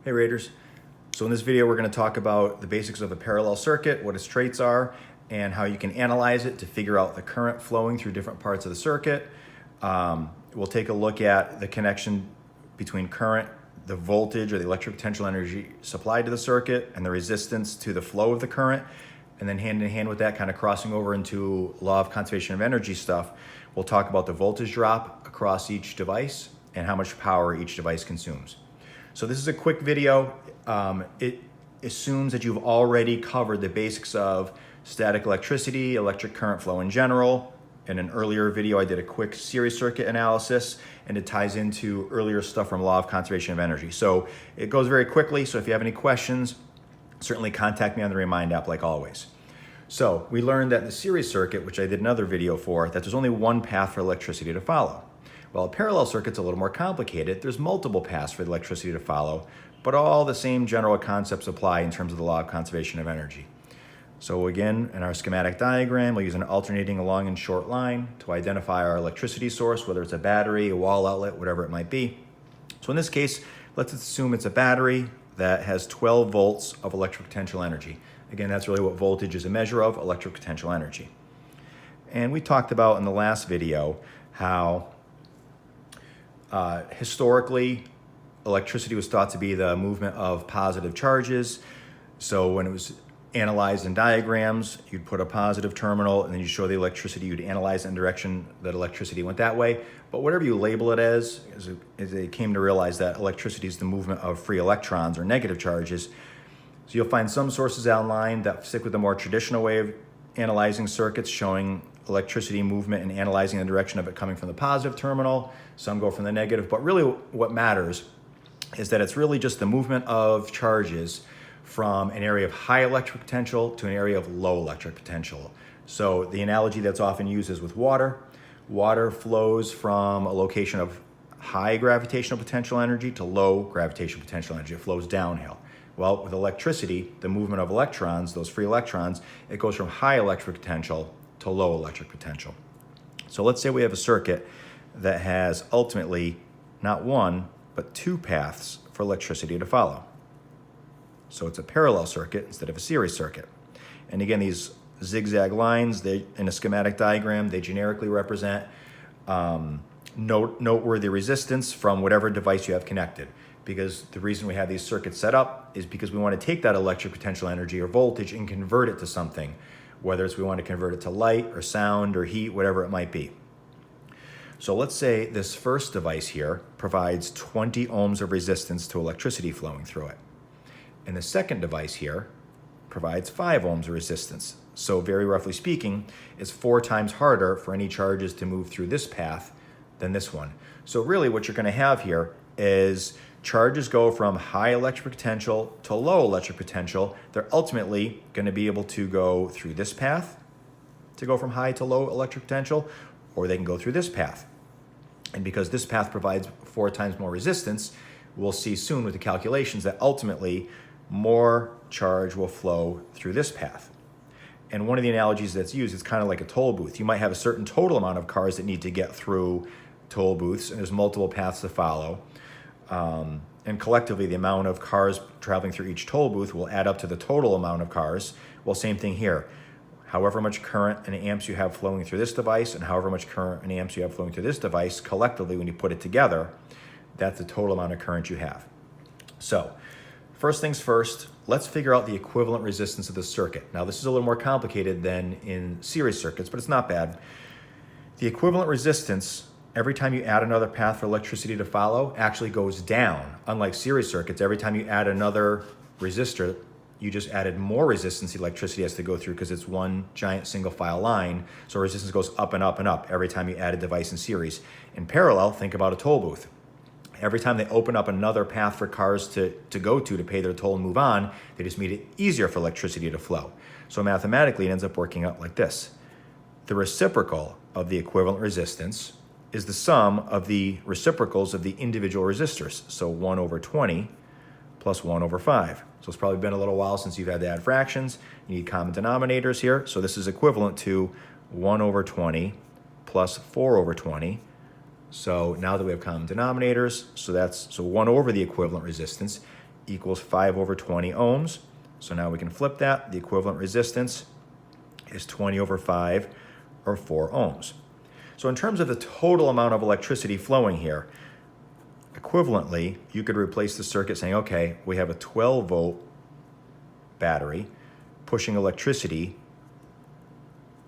Hey Raiders. So in this video we're going to talk about the basics of a parallel circuit, what its traits are, and how you can analyze it to figure out the current flowing through different parts of the circuit. We'll take a look at the connection between current, the voltage or the electric potential energy supplied to the circuit, and the resistance to the flow of the current. And then hand in hand with that, kind of crossing over into law of conservation of energy stuff, we'll talk about the voltage drop across each device and how much power each device consumes. So this is a quick video. It assumes that you've already covered the basics of static electricity, electric current flow in general. In an earlier video, I did a quick series circuit analysis, and it ties into earlier stuff from law of conservation of energy. So it goes very quickly, so if you have any questions, certainly contact me on the Remind app like always. So we learned that in the series circuit, which I did another video for, that there's only one path for electricity to follow. Well, a parallel circuit's a little more complicated. There's multiple paths for the electricity to follow, but all the same general concepts apply in terms of the law of conservation of energy. So again, in our schematic diagram, we'll use an alternating long and short line to identify our electricity source, whether it's a battery, a wall outlet, whatever it might be. So in this case, let's assume it's a battery that has 12 volts of electric potential energy. Again, that's really what voltage is a measure of, electric potential energy. And we talked about in the last video how historically, electricity was thought to be the movement of positive charges. So when it was analyzed in diagrams, you'd put a positive terminal and then you show the electricity, you'd analyze in direction that electricity went that way. But whatever you label it as they came to realize that electricity is the movement of free electrons or negative charges. So you'll find some sources online that stick with the more traditional way of analyzing circuits, showing electricity movement and analyzing the direction of it coming from the positive terminal. Some go from the negative, but really what matters is that it's really just the movement of charges from an area of high electric potential to an area of low electric potential. So the analogy that's often used is with water. Water flows from a location of high gravitational potential energy to low gravitational potential energy. It flows downhill. Well, with electricity, the movement of electrons, those free electrons, it goes from high electric potential to low electric potential. So let's say we have a circuit that has ultimately not one, but two paths for electricity to follow. So it's a parallel circuit instead of a series circuit. And again, these zigzag lines, in a schematic diagram, they generically represent noteworthy resistance from whatever device you have connected. Because the reason we have these circuits set up is because we want to take that electric potential energy or voltage and convert it to something, whether it's we want to convert it to light or sound or heat, whatever it might be. So let's say this first device here provides 20 ohms of resistance to electricity flowing through it. And the second device here provides 5 ohms of resistance. So very roughly speaking, it's 4 times harder for any charges to move through this path than this one. So really what you're going to have here is charges go from high electric potential to low electric potential. They're ultimately going to be able to go through this path to go from high to low electric potential, or they can go through this path. And because this path provides 4 times more resistance, we'll see soon with the calculations that ultimately more charge will flow through this path. And one of the analogies that's used is kind of like a toll booth. You might have a certain total amount of cars that need to get through toll booths, and there's multiple paths to follow. And collectively, the amount of cars traveling through each toll booth will add up to the total amount of cars. Well, same thing here. However much current and amps you have flowing through this device and however much current and amps you have flowing through this device, collectively, when you put it together, that's the total amount of current you have. So first things first, let's figure out the equivalent resistance of the circuit. Now, this is a little more complicated than in series circuits, but it's not bad. The equivalent resistance every time you add another path for electricity to follow actually goes down. Unlike series circuits, every time you add another resistor, you just added more resistance the electricity has to go through because it's one giant single file line. So resistance goes up and up and up every time you add a device in series. In parallel, think about a toll booth. Every time they open up another path for cars to go to pay their toll and move on, they just made it easier for electricity to flow. So mathematically, it ends up working out like this. The reciprocal of the equivalent resistance is the sum of the reciprocals of the individual resistors. So 1 over 20 plus 1 over 5. So it's probably been a little while since you've had to add fractions. You need common denominators here. So this is equivalent to 1 over 20 plus 4 over 20. So now that we have common denominators, so 1 over the equivalent resistance, equals 5 over 20 ohms. So now we can flip that. The equivalent resistance is 20 over 5, or 4 ohms. So in terms of the total amount of electricity flowing here, equivalently, you could replace the circuit saying, okay, we have a 12-volt battery pushing electricity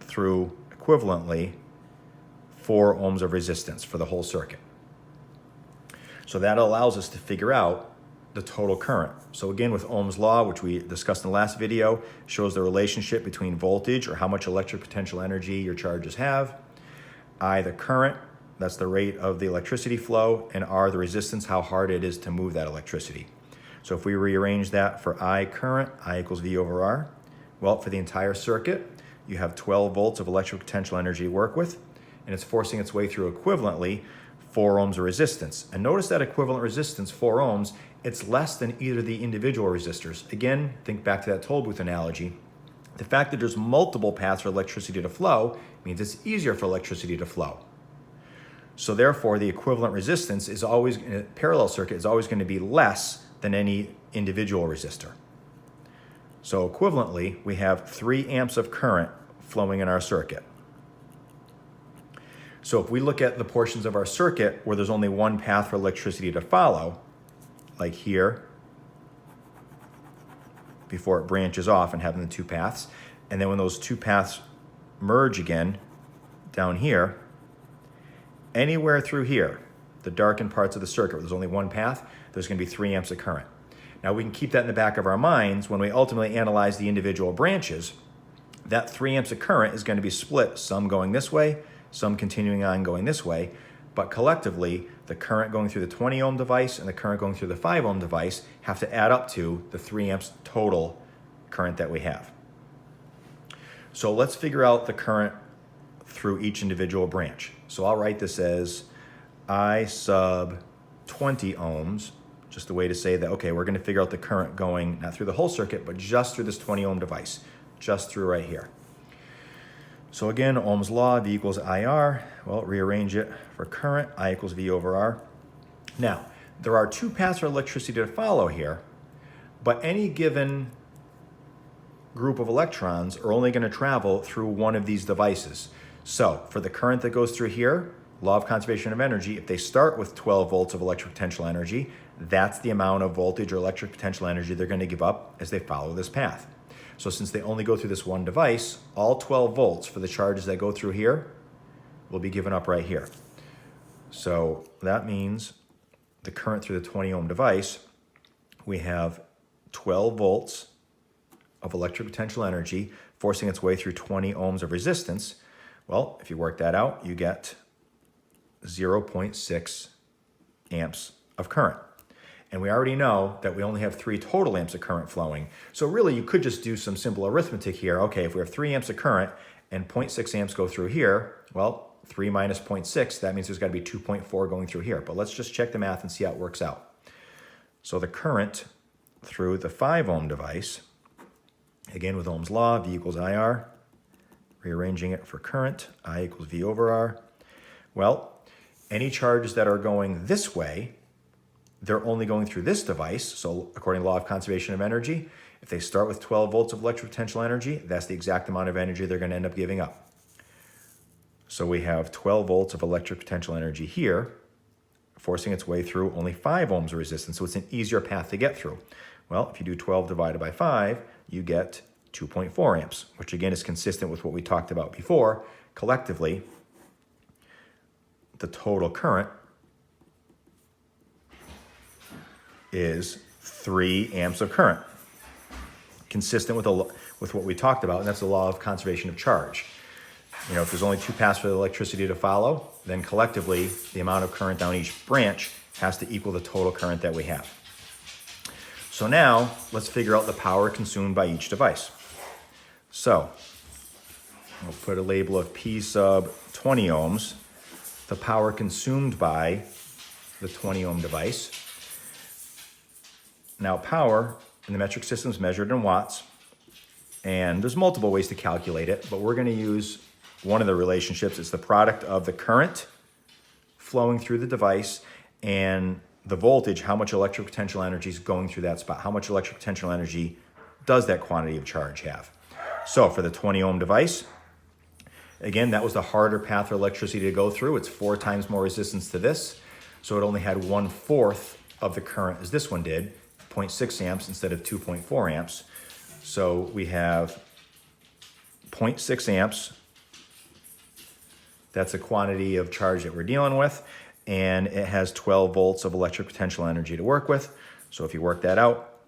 through equivalently 4 ohms of resistance for the whole circuit. So that allows us to figure out the total current. So again, with Ohm's law, which we discussed in the last video, shows the relationship between voltage, or how much electric potential energy your charges have, I, the current, that's the rate of the electricity flow, and R, the resistance, how hard it is to move that electricity. So if we rearrange that for I current, I equals V over R, well, for the entire circuit, you have 12 volts of electric potential energy to work with, and it's forcing its way through equivalently 4 ohms of resistance. And notice that equivalent resistance, 4 ohms, it's less than either of the individual resistors. Again, think back to that toll booth analogy. The fact that there's multiple paths for electricity to flow means it's easier for electricity to flow. So therefore, the equivalent resistance is always, in a parallel circuit, is always going to be less than any individual resistor. So equivalently, we have 3 amps of current flowing in our circuit. So if we look at the portions of our circuit where there's only one path for electricity to follow, like here, before it branches off and having the 2 paths, and then when those 2 paths merge again, down here, anywhere through here, the darkened parts of the circuit where there's only one path, there's going to be 3 amps of current. Now we can keep that in the back of our minds when we ultimately analyze the individual branches. That 3 amps of current is going to be split, some going this way, some continuing on going this way, but collectively, the current going through the 20 ohm device and the current going through the 5 ohm device have to add up to the 3 amps total current that we have. So let's figure out the current through each individual branch. So I'll write this as I sub 20 ohms, just a way to say that, okay, we're going to figure out the current going not through the whole circuit, but just through this 20 ohm device, just through right here. So again, Ohm's law, V equals IR. Well, rearrange it for current, I equals V over R. Now, there are 2 paths for electricity to follow here, but any given group of electrons are only going to travel through one of these devices. So for the current that goes through here, law of conservation of energy, if they start with 12 volts of electric potential energy, that's the amount of voltage or electric potential energy they're going to give up as they follow this path. So since they only go through this one device, all 12 volts for the charges that go through here will be given up right here. So that means the current through the 20 ohm device, we have 12 volts of electric potential energy forcing its way through 20 ohms of resistance. Well, if you work that out, you get 0.6 amps of current. And we already know that we only have 3 total amps of current flowing. So really, you could just do some simple arithmetic here. Okay, if we have 3 amps of current and 0.6 amps go through here, well, 3 minus 0.6, that means there's got to be 2.4 going through here. But let's just check the math and see how it works out. So the current through the 5 ohm device, again with Ohm's law, V equals IR, rearranging it for current, I equals V over R. Well, any charges that are going this way, they're only going through this device. So according to the law of conservation of energy, if they start with 12 volts of electric potential energy, that's the exact amount of energy they're going to end up giving up. So we have 12 volts of electric potential energy here, forcing its way through only 5 ohms of resistance. So it's an easier path to get through. Well, if you do 12 divided by 5, you get 2.4 amps, which again is consistent with what we talked about before. Collectively, the total current is 3 amps of current, consistent with what we talked about, and that's the law of conservation of charge. You know, if there's only 2 paths for the electricity to follow, then collectively the amount of current down each branch has to equal the total current that we have. So now let's figure out the power consumed by each device. So we'll put a label of P sub 20 ohms, the power consumed by the 20 ohm device. Now power in the metric system is measured in watts, and there's multiple ways to calculate it, but we're going to use one of the relationships. It's the product of the current flowing through the device and the voltage, how much electric potential energy is going through that spot. How much electric potential energy does that quantity of charge have? So for the 20 ohm device, again, that was the harder path for electricity to go through. It's 4 times more resistance to this. So it only had 1/4 of the current as this one did, 0.6 amps instead of 2.4 amps. So we have 0.6 amps. That's the quantity of charge that we're dealing with. And it has 12 volts of electric potential energy to work with. So if you work that out,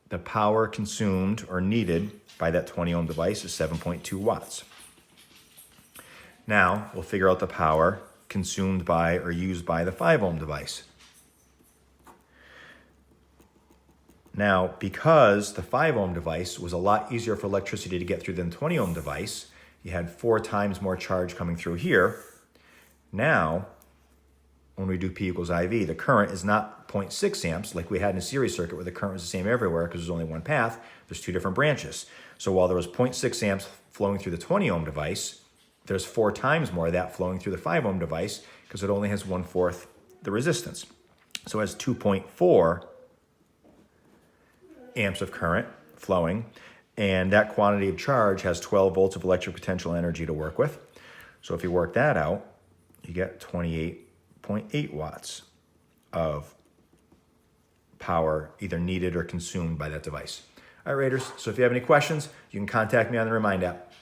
the power consumed or needed by that 20 ohm device is 7.2 watts. Now we'll figure out the power consumed by or used by the 5 ohm device. Now, because the 5 ohm device was a lot easier for electricity to get through than the 20 ohm device, you had 4 times more charge coming through here. Now, when we do P equals IV, the current is not 0.6 amps like we had in a series circuit where the current was the same everywhere because there's only one path. There's 2 different branches. So while there was 0.6 amps flowing through the 20 ohm device, there's 4 times more of that flowing through the 5 ohm device because it only has 1/4 the resistance. So it has 2.4 amps of current flowing, and that quantity of charge has 12 volts of electric potential energy to work with. So if you work that out, you get 28.8 watts of power either needed or consumed by that device. All right, Raiders, so if you have any questions, you can contact me on the Remind app.